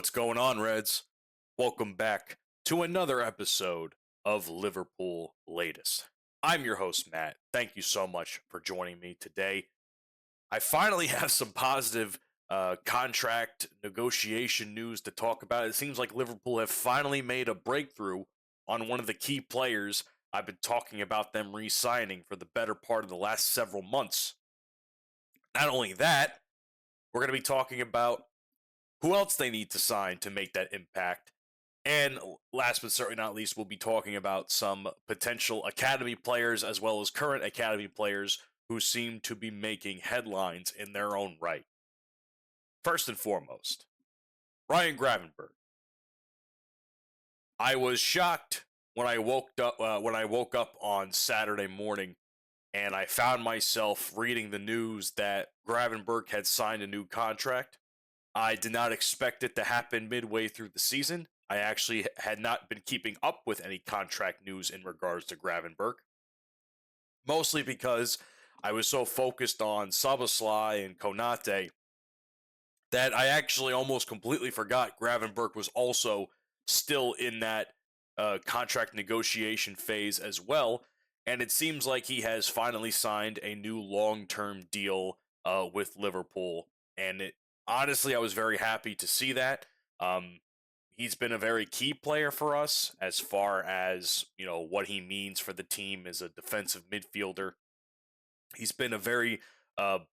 What's going on, Reds? Welcome back to another episode of Liverpool Latest. I'm your host, Matt. Thank you so much for joining me today. I finally have some positive contract negotiation news to talk about. It seems like Liverpool have finally made a breakthrough on one of the key players. I've been talking about them re signing for the better part of the last several months. Not only that, we're going to be talking about who else they need to sign to make that impact. And last but certainly not least, we'll be talking about some potential academy players as well as current academy players who seem to be making headlines in their own right. First and foremost, Ryan Gravenberch. I was shocked when I woke up on Saturday morning and I found myself reading the news that Gravenberch had signed a new contract. I did not expect it to happen midway through the season. I actually had not been keeping up with any contract news in regards to Gravenberch, mostly because I was so focused on Szoboszlai and Konate that I actually almost completely forgot Gravenberch was also still in that contract negotiation phase as well. And it seems like he has finally signed a new long-term deal with Liverpool. And honestly, I was very happy to see that. He's been a very key player for us as far as, what he means for the team as a defensive midfielder. He's been a very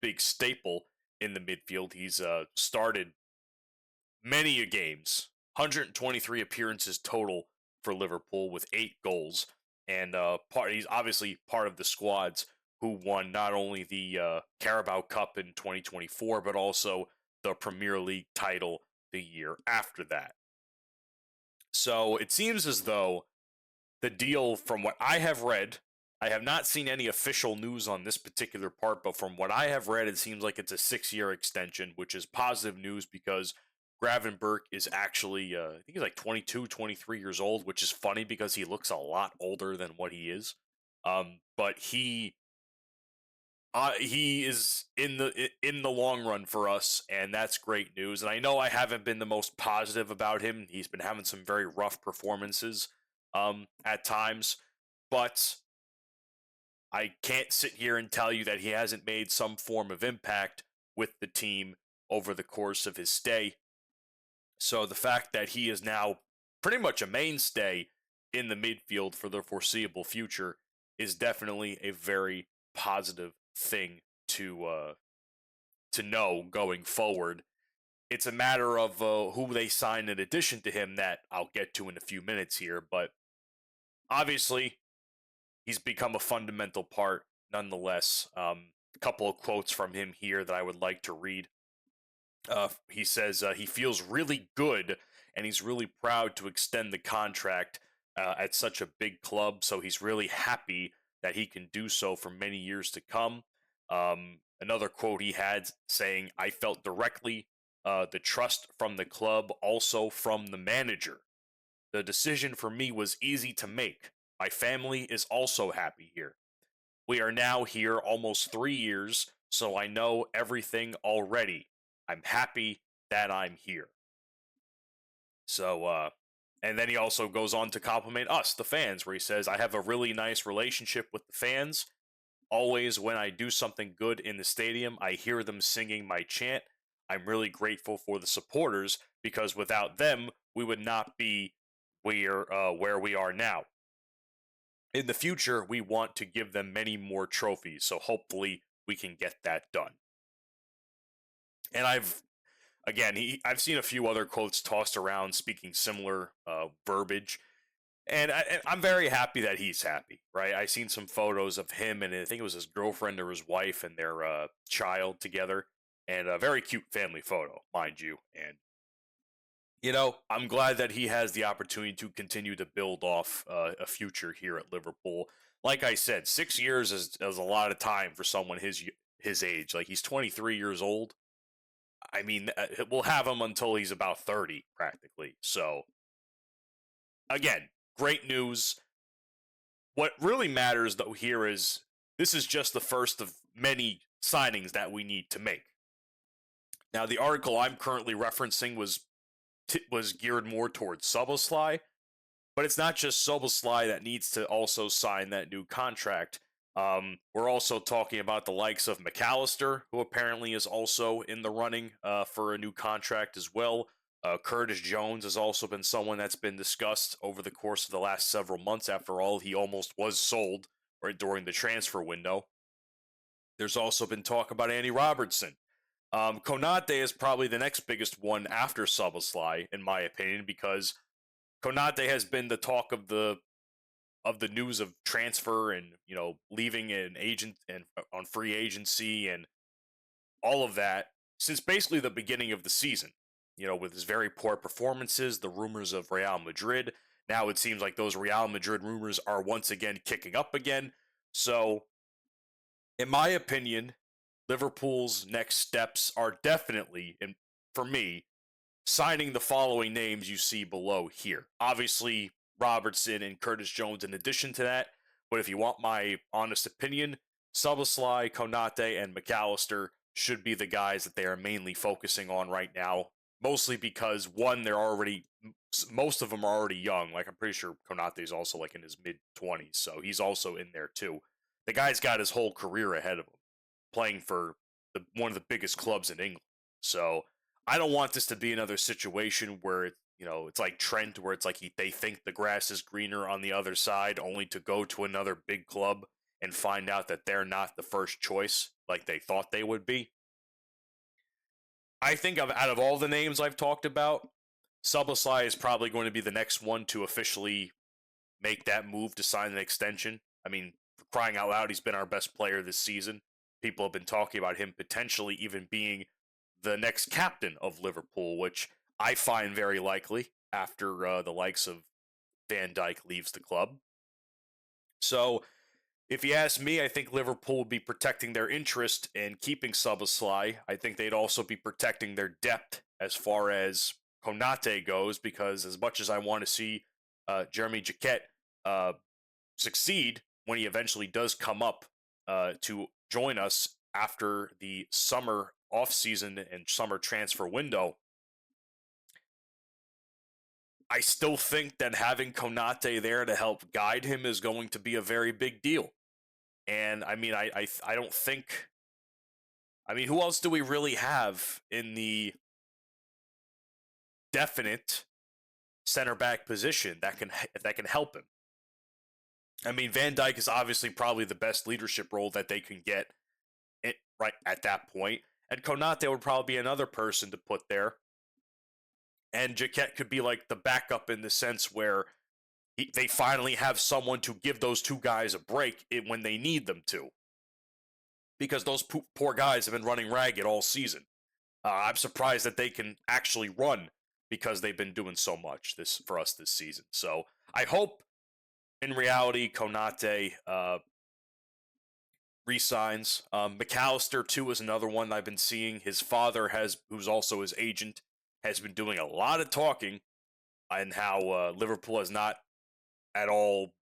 big staple in the midfield. He's started many games, 123 appearances total for Liverpool with 8 goals, and he's obviously part of the squads who won not only the Carabao Cup in 2024, but also the Premier League title the year after that. So it seems as though the deal, from what I have read, I have not seen any official news on this particular part, but from what I have read, it seems like it's a 6-year extension, which is positive news because Gravenberch is actually, I think he's like 22, 23 years old, which is funny because he looks a lot older than what he is. But he is in the long run for us, and that's great news. And I know I haven't been the most positive about him. He's been having some very rough performances at times, but I can't sit here and tell you that he hasn't made some form of impact with the team over the course of his stay. So the fact that he is now pretty much a mainstay in the midfield for the foreseeable future is definitely a very positive thing to know going forward. It's a matter of who they sign in addition to him that I'll get to in a few minutes here, but obviously he's become a fundamental part nonetheless. A couple of quotes from him here that I would like to read. He says he feels really good and he's really proud to extend the contract at such a big club. So he's really happy that he can do so for many years to come. Another quote he had saying, I felt directly the trust from the club, also from the manager. The decision for me was easy to make. My family is also happy here. We are now here almost 3 years, so I know everything already. I'm happy that I'm here. So, and then he also goes on to compliment us, the fans, where he says, I have a really nice relationship with the fans. Always when I do something good in the stadium, I hear them singing my chant. I'm really grateful for the supporters because without them, we would not be where we are now. In the future, we want to give them many more trophies, so hopefully we can get that done. And I've seen a few other quotes tossed around speaking similar verbiage, and I'm very happy that he's happy, right? I've seen some photos of him and I think it was his girlfriend or his wife and their child together, and a very cute family photo, mind you. And I'm glad that he has the opportunity to continue to build off a future here at Liverpool. Like I said, 6 years is a lot of time for someone his age. Like, he's 23 years old. I mean, we'll have him until he's about 30, practically. So, again, great news. What really matters, though, here is this is just the first of many signings that we need to make. Now, the article I'm currently referencing was was geared more towards Szoboszlai. But it's not just Szoboszlai that needs to also sign that new contract. We're also talking about the likes of McAllister, who apparently is also in the running for a new contract as well. Curtis Jones has also been someone that's been discussed over the course of the last several months. After all, he almost was sold right during the transfer window. There's also been talk about Andy Robertson. Konate is probably the next biggest one after Szoboszlai, in my opinion, because Konate has been the talk of the news of transfer and leaving an agent and on free agency and all of that since basically the beginning of the season. With his very poor performances, the rumors of Real Madrid. Now it seems like those Real Madrid rumors are once again kicking up again. So, in my opinion, Liverpool's next steps are definitely, and for me, signing the following names you see below here. Obviously, Robertson and Curtis Jones in addition to that. But if you want my honest opinion, Szoboszlai, Konate, and McAllister should be the guys that they are mainly focusing on right now. Mostly because, one, most of them are already young. Like, I'm pretty sure Konate is also like in his mid-20s, so he's also in there too. The guy's got his whole career ahead of him, playing for one of the biggest clubs in England. So I don't want this to be another situation where it's like Trent, where it's like they think the grass is greener on the other side, only to go to another big club and find out that they're not the first choice like they thought they would be. I think out of all the names I've talked about, Szoboszlai is probably going to be the next one to officially make that move to sign an extension. I mean, for crying out loud, he's been our best player this season. People have been talking about him potentially even being the next captain of Liverpool, which I find very likely after the likes of Van Dijk leaves the club. So, if you ask me, I think Liverpool would be protecting their interest in keeping Szoboszlai. I think they'd also be protecting their depth as far as Konate goes, because as much as I want to see Jeremy Jacquet succeed when he eventually does come up to join us after the summer offseason and summer transfer window, I still think that having Konate there to help guide him is going to be a very big deal. And I mean, I don't think. I mean, who else do we really have in the definite center back position that can help him? I mean, Van Dijk is obviously probably the best leadership role that they can get right at that point, and Konate would probably be another person to put there. And Jacquet could be like the backup in the sense where they finally have someone to give those two guys a break when they need them to. Because those poor guys have been running ragged all season. I'm surprised that they can actually run because they've been doing so much for us this season. So I hope, in reality, Konate resigns. McAllister, too, is another one I've been seeing. His father, who's also his agent, has been doing a lot of talking and how Liverpool has not at all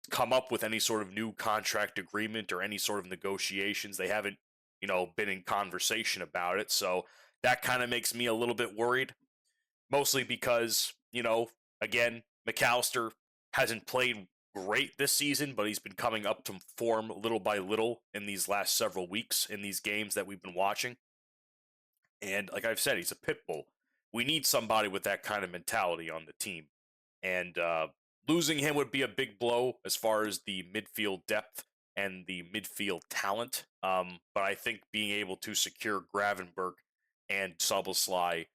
come up with any sort of new contract agreement or any sort of negotiations. They haven't, been in conversation about it. So that kind of makes me a little bit worried, mostly because, again, McAllister hasn't played great this season, but he's been coming up to form little by little in these last several weeks in these games that we've been watching. And like I've said, he's a pit bull. We need somebody with that kind of mentality on the team. And losing him would be a big blow as far as the midfield depth and the midfield talent. But I think being able to secure Gravenberch and Szoboszlai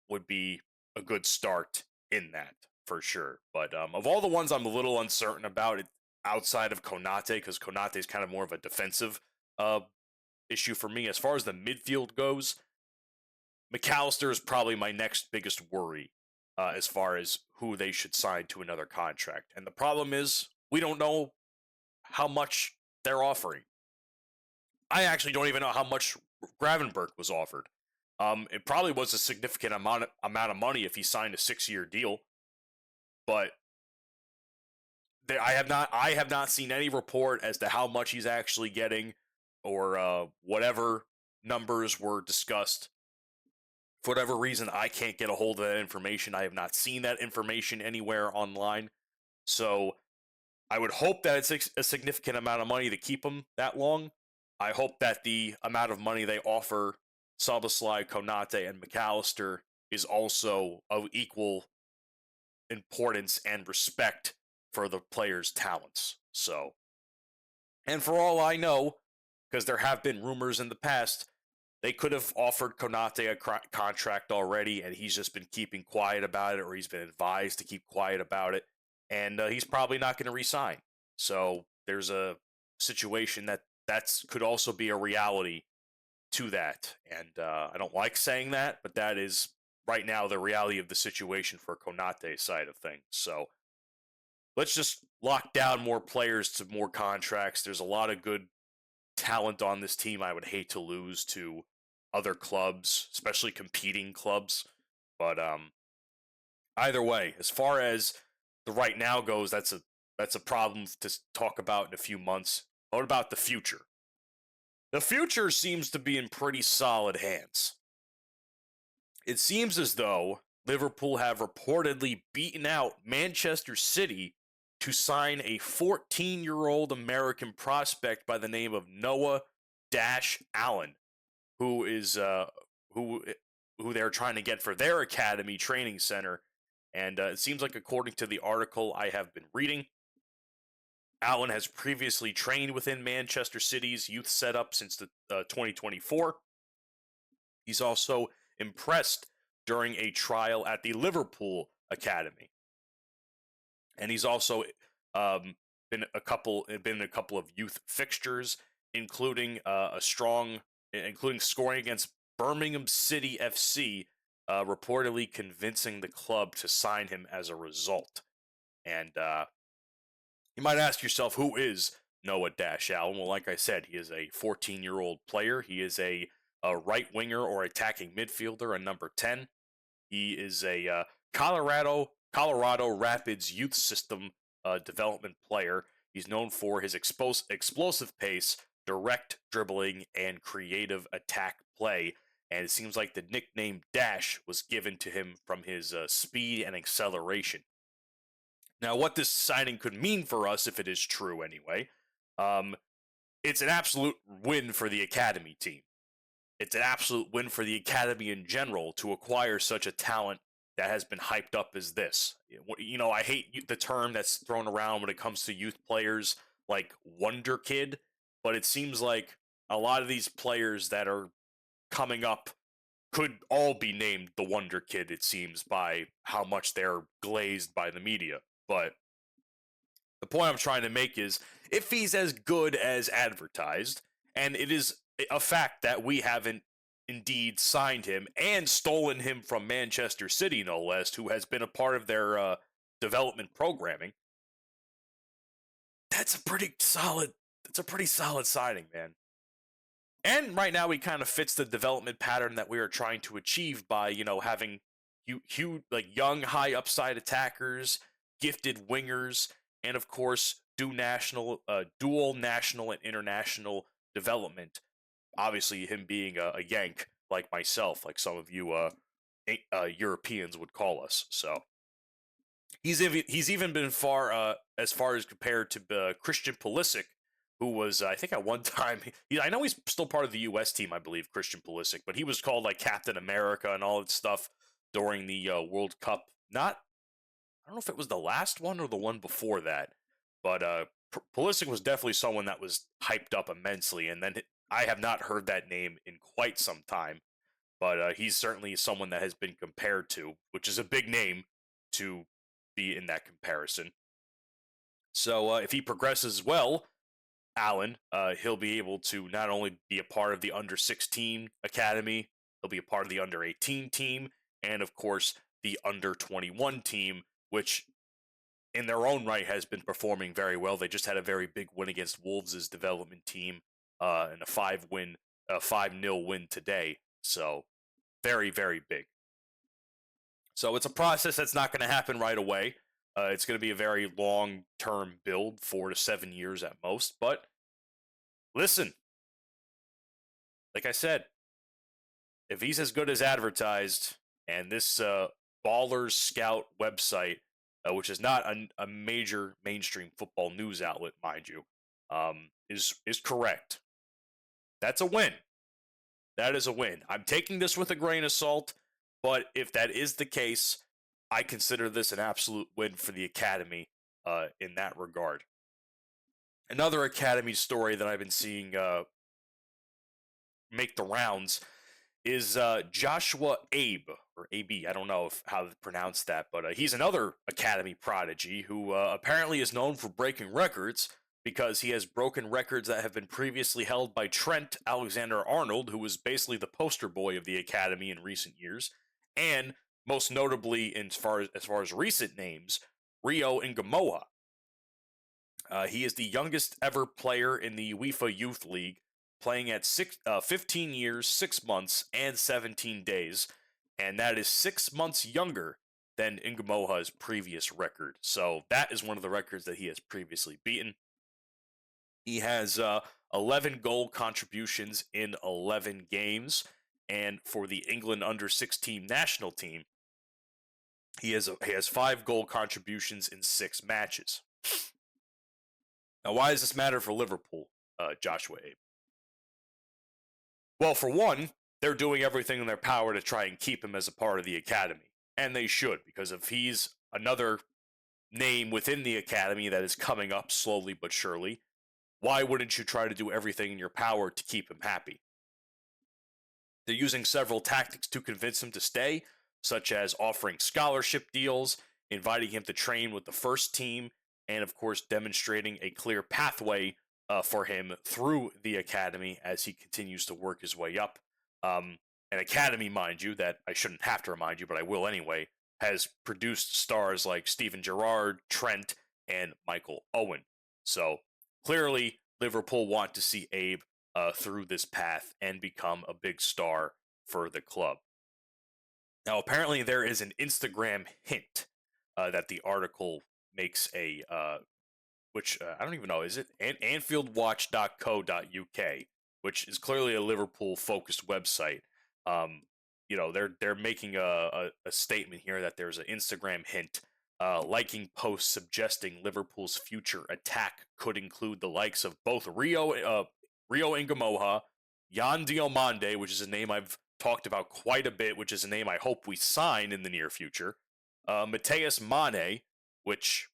would be a good start in that for sure. But of all the ones I'm a little uncertain about, outside of Konate, because Konate is kind of more of a defensive issue for me. As far as the midfield goes, McAllister is probably my next biggest worry as far as who they should sign to another contract. And the problem is, we don't know how much they're offering. I actually don't even know how much Gravenberch was offered. It probably was a significant amount of money if he signed a 6-year deal, but I have not seen any report as to how much he's actually getting, or whatever numbers were discussed For whatever reason, I can't get a hold of that information. I have not seen that information anywhere online. So I would hope that it's a significant amount of money to keep him that long. I hope that the amount of money they offer Szoboszlai, Konate, and McAllister is also of equal importance and respect for the players' talents. So, and for all I know, because there have been rumors in the past, they could have offered Konate a contract already, and he's just been keeping quiet about it, or he's been advised to keep quiet about it, and he's probably not going to resign. So there's a situation that could also be a reality to that, and I don't like saying that, but that is right now the reality of the situation for Konate's side of things. So let's just lock down more players to more contracts. There's a lot of good talent on this team I would hate to lose to other clubs, especially competing clubs. But either way, as far as the right now goes, that's a problem to talk about in a few months. What about the future? The future seems to be in pretty solid hands. It seems as though Liverpool have reportedly beaten out Manchester City to sign a 14-year-old American prospect by the name of Noah Allen, who is who they're trying to get for their academy training center. And it seems like, according to the article I have been reading, Allen has previously trained within Manchester City's youth setup since the 2024. He's also impressed during a trial at the Liverpool Academy, and he's also been in a couple of youth fixtures, including including scoring against Birmingham City FC, reportedly convincing the club to sign him as a result. And you might ask yourself, who is Noah Allen? Well, like I said, he is a 14-year-old player. He is a right winger or attacking midfielder, a number 10. He is a Colorado Rapids youth system development player. He's known for his explosive pace, direct dribbling, and creative attack play. And it seems like the nickname Dash was given to him from his speed and acceleration. Now, what this signing could mean for us, if it is true anyway, it's an absolute win for the academy team. It's an absolute win for the academy in general to acquire such a talent that has been hyped up as this. You know, I hate the term that's thrown around when it comes to youth players like Wonder Kid, but it seems like a lot of these players that are coming up could all be named the Wonder Kid, it seems, by how much they're glazed by the media. But the point I'm trying to make is, if he's as good as advertised, and it is a fact that we haven't indeed signed him and stolen him from Manchester City, no less, who has been a part of their development programming, that's a pretty solid signing, man. And right now, he kind of fits the development pattern that we are trying to achieve by, having young, high upside attackers, gifted wingers, and of course, dual national and international development. Obviously, him being a Yank like myself, like some of you Europeans would call us. So he's even been as far as compared to Christian Pulisic, who was, I think, at one time, I know he's still part of the U.S. team, I believe, Christian Pulisic, but he was called like Captain America and all that stuff during the World Cup. I don't know if it was the last one or the one before that, but Pulisic was definitely someone that was hyped up immensely, and then I have not heard that name in quite some time, but he's certainly someone that has been compared to, which is a big name to be in that comparison. So if he progresses well, Allen, he'll be able to not only be a part of the under-16 academy, he'll be a part of the under-18 team, and of course the under-21 team, which in their own right has been performing very well. They just had a very big win against Wolves' development team, and a 5-0 win today. So very, very big. So it's a process that's not going to happen right away. It's going to be a very long-term build, 4 to 7 years at most. But listen, like I said, if he's as good as advertised, and this Ballers Scout website, which is not a major mainstream football news outlet, mind you, is correct, that's a win. That is a win. I'm taking this with a grain of salt, but if that is the case, I consider this an absolute win for the Academy in that regard. Another Academy story that I've been seeing make the rounds is Joshua Abe, or AB. I don't know how to pronounce that, but he's another Academy prodigy who apparently is known for breaking records because he has broken records that have been previously held by Trent Alexander-Arnold, who was basically the poster boy of the Academy in recent years, and most notably, as far as recent names, Rio Ngamoha. He is the youngest ever player in the UEFA Youth League, playing at 15 years, 6 months, and 17 days, and that is 6 months younger than Ngamoha's previous record. So that is one of the records that he has previously beaten. He has 11 goal contributions in 11 games, and for the England under-16 national team, he has 5 goal contributions in 6 matches. Now, why does this matter for Liverpool, Joshua Abe? Well, for one, they're doing everything in their power to try and keep him as a part of the Academy. And they should, because if he's another name within the Academy that is coming up slowly but surely, why wouldn't you try to do everything in your power to keep him happy? They're using several tactics to convince him to stay, such as offering scholarship deals, inviting him to train with the first team, and of course demonstrating a clear pathway for him through the Academy as he continues to work his way up. An Academy, mind you, that I shouldn't have to remind you, but I will anyway, has produced stars like Steven Gerrard, Trent, and Michael Owen. So clearly, Liverpool want to see Abe through this path and become a big star for the club. Now, apparently, there is an Instagram hint that the article makes which I don't even know, is it AnfieldWatch.co.uk, which is clearly a Liverpool-focused website. They're making a statement here that there's an Instagram hint, liking posts suggesting Liverpool's future attack could include the likes of both Rio Ngamoha, Yan Diomande, which is a name I've talked about quite a bit, which is a name I hope we sign in the near future, Matheus Mane, which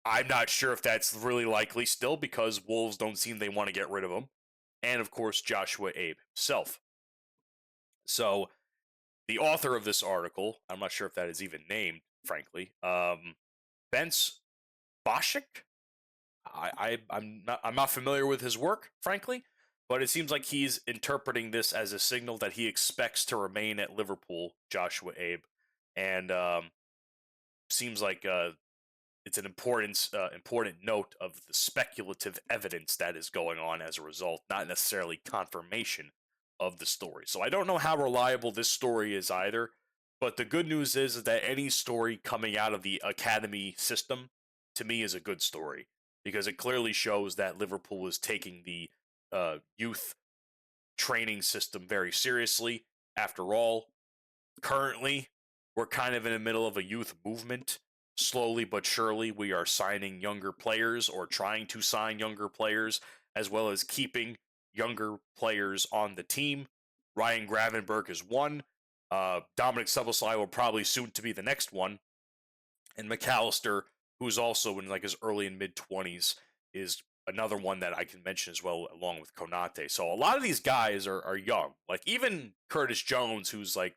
I'm not sure if that's really likely still because Wolves don't seem they want to get rid of him, and of course Joshua Abe himself. So the author of this article, I'm not sure if that is even named, frankly, Bence Boschik. I'm not familiar with his work, frankly, but it seems like he's interpreting this as a signal that he expects to remain at Liverpool, Joshua Abe, and seems like it's an important note of the speculative evidence that is going on as a result, not necessarily confirmation of the story. So I don't know how reliable this story is either, but the good news is that any story coming out of the Academy system, to me, is a good story, because it clearly shows that Liverpool is taking the youth training system very seriously. After all, currently, we're kind of in the middle of a youth movement. Slowly but surely, we are signing younger players or trying to sign younger players, as well as keeping younger players on the team. Ryan Gravenberch is one. Dominic Szoboszlai will probably soon to be the next one. And McAllister, who's also in like his early and mid-20s, is another one that I can mention as well, along with Konate. So a lot of these guys are young. Like even Curtis Jones, who's like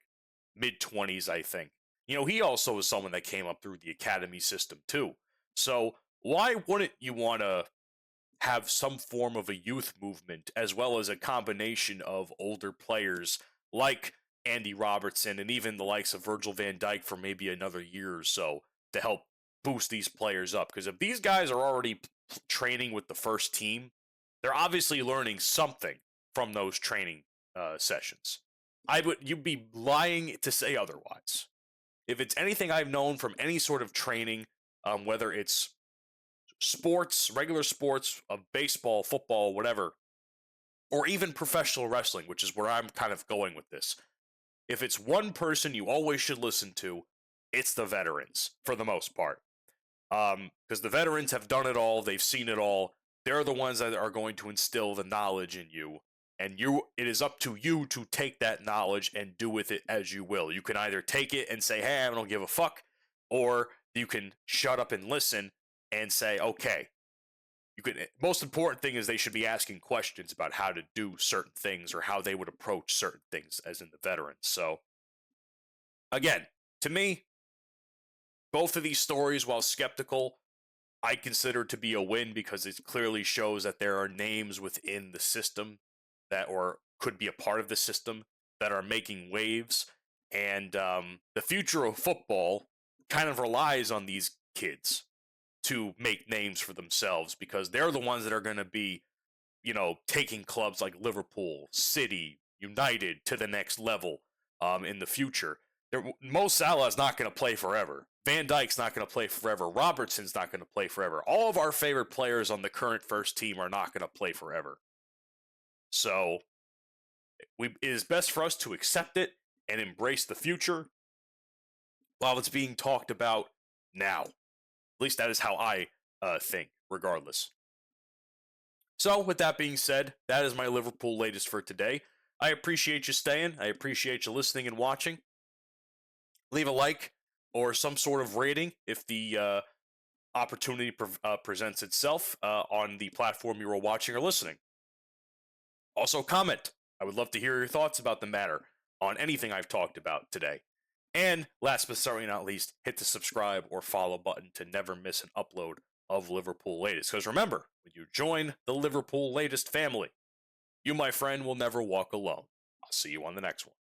mid-20s, I think. He also was someone that came up through the academy system too. So why wouldn't you want to have some form of a youth movement as well as a combination of older players like Andy Robertson and even the likes of Virgil van Dijk for maybe another year or so to help boost these players up? Because if these guys are already training with the first team, they're obviously learning something from those training sessions. You'd be lying to say otherwise. If it's anything I've known from any sort of training, whether it's sports, regular sports, baseball, football, whatever, or even professional wrestling, which is where I'm kind of going with this. If it's one person you always should listen to, it's the veterans for the most part. Because the veterans have done it all, they've seen it all. They're the ones that are going to instill the knowledge in you, and it is up to you to take that knowledge and do with it as you will. You can either take it and say, "Hey, I don't give a fuck," or you can shut up and listen and say, "Okay." You can. Most important thing is they should be asking questions about how to do certain things or how they would approach certain things, as in the veterans. So, again, to me, both of these stories, while skeptical, I consider to be a win because it clearly shows that there are names within the system that or could be a part of the system that are making waves. And the future of football kind of relies on these kids to make names for themselves because they're the ones that are going to be, taking clubs like Liverpool, City, United to the next level in the future. Mo Salah is not going to play forever. Van Dijk's not going to play forever. Robertson's not going to play forever. All of our favorite players on the current first team are not going to play forever. So it is best for us to accept it and embrace the future while it's being talked about now. At least that is how I think, regardless. So, with that being said, that is my Liverpool latest for today. I appreciate you staying. I appreciate you listening and watching. Leave a like or some sort of rating if the opportunity presents itself on the platform you are watching or listening. Also, comment. I would love to hear your thoughts about the matter on anything I've talked about today. And last but certainly not least, hit the subscribe or follow button to never miss an upload of Liverpool Latest. Because remember, when you join the Liverpool Latest family, you, my friend, will never walk alone. I'll see you on the next one.